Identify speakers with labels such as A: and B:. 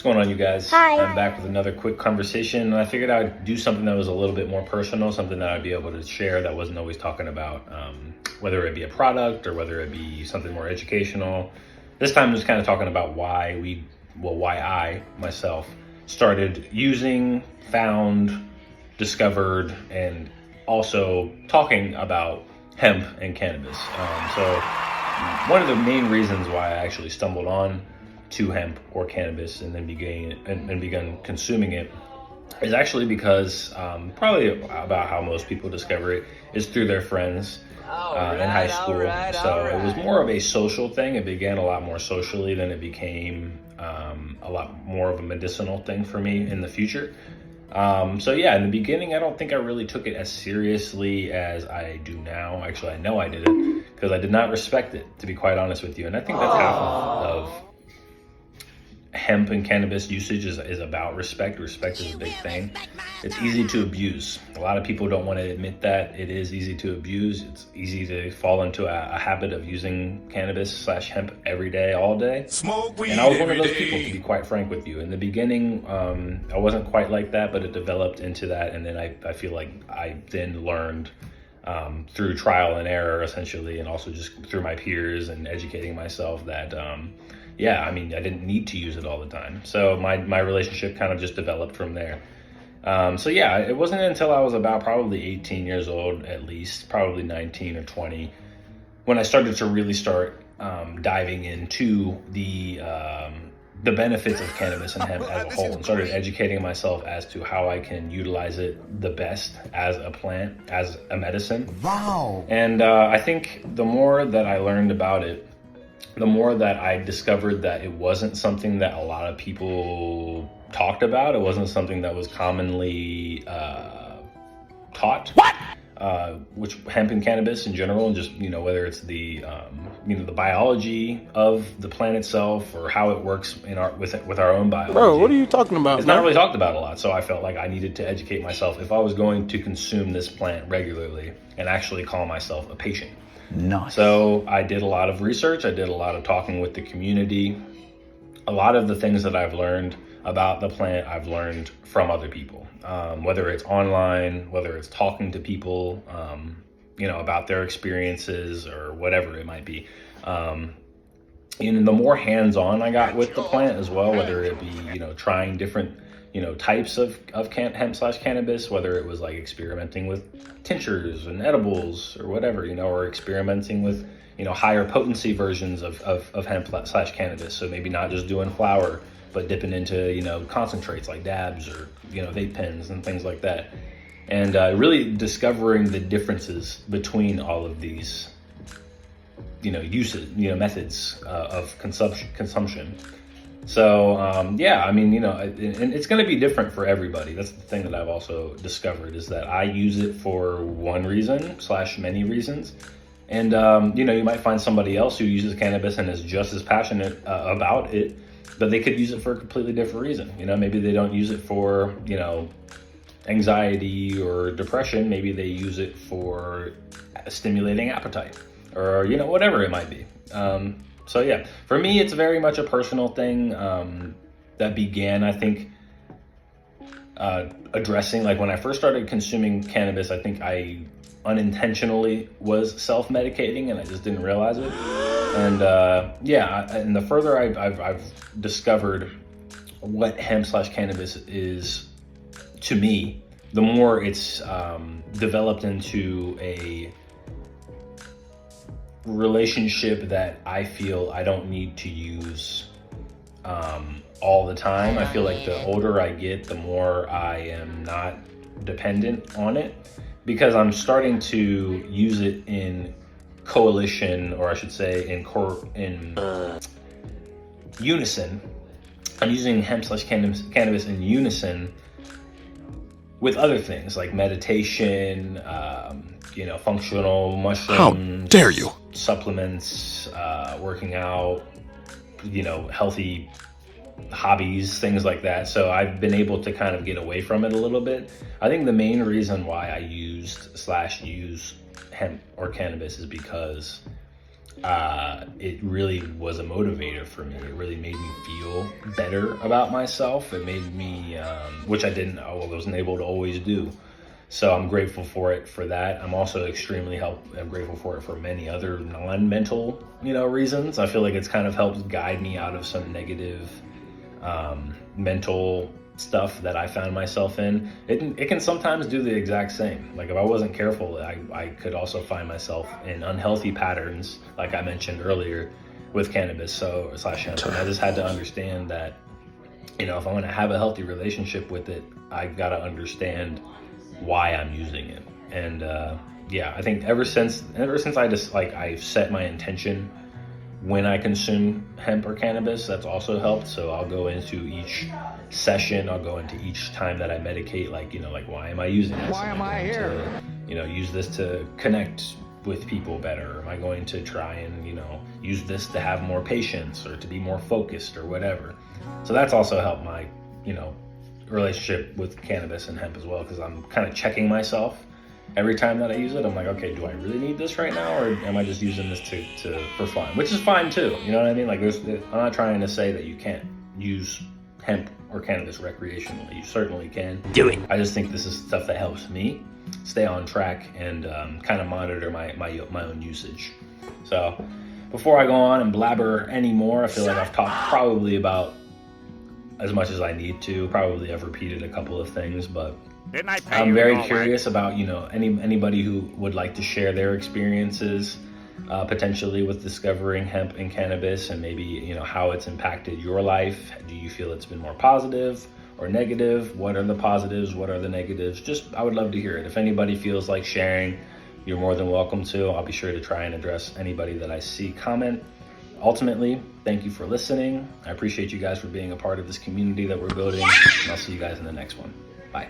A: What's going on, you guys?
B: Hi.
A: I'm back with another quick conversation, and I figured I'd do something that was a little bit more personal, something that I'd be able to share that wasn't always talking about, whether it be a product or whether it be something more educational. This time I'm just kind of talking about why I myself started using, found, discovered, and also talking about hemp and cannabis. So one of the main reasons why I actually stumbled on to hemp or cannabis and then begun consuming it is actually because probably about how most people discover it is through their friends in high school. So it was more of a social thing. It began a lot more socially than it became a lot more of a medicinal thing for me in the future. So yeah, in the beginning, I don't think I really took it as seriously as I do now. Actually, I know I didn't, because I did not respect it, to be quite honest with you. And I think that's half of hemp and cannabis usage is about respect. Respect is a big thing. It's easy to abuse. A lot of people don't want to admit that it is easy to abuse. It's easy to fall into a habit of using cannabis/hemp every day, all day.
C: Smoke weed
A: and I was one of those
C: every
A: people,
C: day.
A: to be quite frank with you. In the beginning, I wasn't quite like that, but it developed into that. And then I feel like I then learned through trial and error, essentially, and also just through my peers and educating myself that yeah, I mean, I didn't need to use it all the time. So my relationship kind of just developed from there. So yeah, it wasn't until I was about probably 18 years old, at least, probably 19 or 20, when I started to really start diving into the benefits of cannabis and hemp as a whole, and started educating myself as to how I can utilize it the best as a plant, as a medicine.
C: Wow.
A: And I think the more that I learned about it, the more that I discovered that it wasn't something that a lot of people talked about. It wasn't something that was commonly taught.
C: What?
A: Which hemp and cannabis in general, and just, whether it's the the biology of the plant itself or how it works with our own biology.
D: Bro, what are you talking about?
A: It's not really talked about a lot. So I felt like I needed to educate myself if I was going to consume this plant regularly and actually call myself a patient.
C: Nice.
A: So I did a lot of research. I did a lot of talking with the community. A lot of the things that I've learned about the plant, I've learned from other people, whether it's online, whether it's talking to people, about their experiences or whatever it might be. And the more hands-on I got with the plant as well, whether it be, trying different types of hemp/cannabis, whether it was like experimenting with tinctures and edibles or whatever, or experimenting with, higher potency versions of hemp/cannabis. So maybe not just doing flower, but dipping into, concentrates like dabs or, vape pens and things like that. And really discovering the differences between all of these, uses, methods of consumption. So, yeah, I mean, and it's going to be different for everybody. That's the thing that I've also discovered, is that I use it for one reason/many reasons. And, you might find somebody else who uses cannabis and is just as passionate about it, but they could use it for a completely different reason. Maybe they don't use it for, anxiety or depression. Maybe they use it for stimulating appetite or, whatever it might be. So yeah, for me, it's very much a personal thing that began, I think, addressing, like when I first started consuming cannabis, I think I unintentionally was self-medicating and I just didn't realize it. And yeah, and the further I've discovered what hemp/cannabis is to me, the more it's developed into a relationship that I feel I don't need to use all the time. I feel like the older I get, the more I am not dependent on it, because I'm starting to use it in coalition, or I should say in unison. I'm using hemp/cannabis in unison with other things like meditation, functional mushrooms.
C: How dare you?
A: Supplements, working out, healthy hobbies, things like that. So I've been able to kind of get away from it a little bit. I think the main reason why I use hemp or cannabis is because it really was a motivator for me. It really made me feel better about myself. It made me, which I wasn't able to always do. So I'm grateful for it for that. I'm also I'm grateful for it for many other non-mental, reasons. I feel like it's kind of helped guide me out of some negative mental stuff that I found myself in. It can sometimes do the exact same. Like if I wasn't careful, I could also find myself in unhealthy patterns, like I mentioned earlier, with cannabis slash hemp. And I just had to understand that, if I'm going to have a healthy relationship with it, I got to understand why I'm using it. And I think ever since I just I've set my intention when I consume hemp or cannabis, that's also helped. So I'll go into each session, I'll go into each time that I medicate, why am I using this?
B: Why am I here?
A: Use this to connect with people better? Or am I going to try and, use this to have more patience or to be more focused or whatever? So that's also helped my, relationship with cannabis and hemp as well, because I'm kind of checking myself every time that I use it. I'm like, okay, do I really need this right now, or am I just using this for fun? Which is fine too. You know what I mean? I'm not trying to say that you can't use hemp or cannabis recreationally. You certainly can.
B: Do it.
A: I just think this is stuff that helps me stay on track and kind of monitor my own usage. So before I go on and blabber anymore, I feel like I've talked probably about as much as I need to. Probably I've repeated a couple of things, but I'm very curious about, anybody who would like to share their experiences potentially with discovering hemp and cannabis, and maybe, how it's impacted your life. Do you feel it's been more positive or negative? What are the positives? What are the negatives? I would love to hear it. If anybody feels like sharing, you're more than welcome to. I'll be sure to try and address anybody that I see comment. Ultimately, thank you for listening. I appreciate you guys for being a part of this community that we're building, and I'll see you guys in the next one. Bye.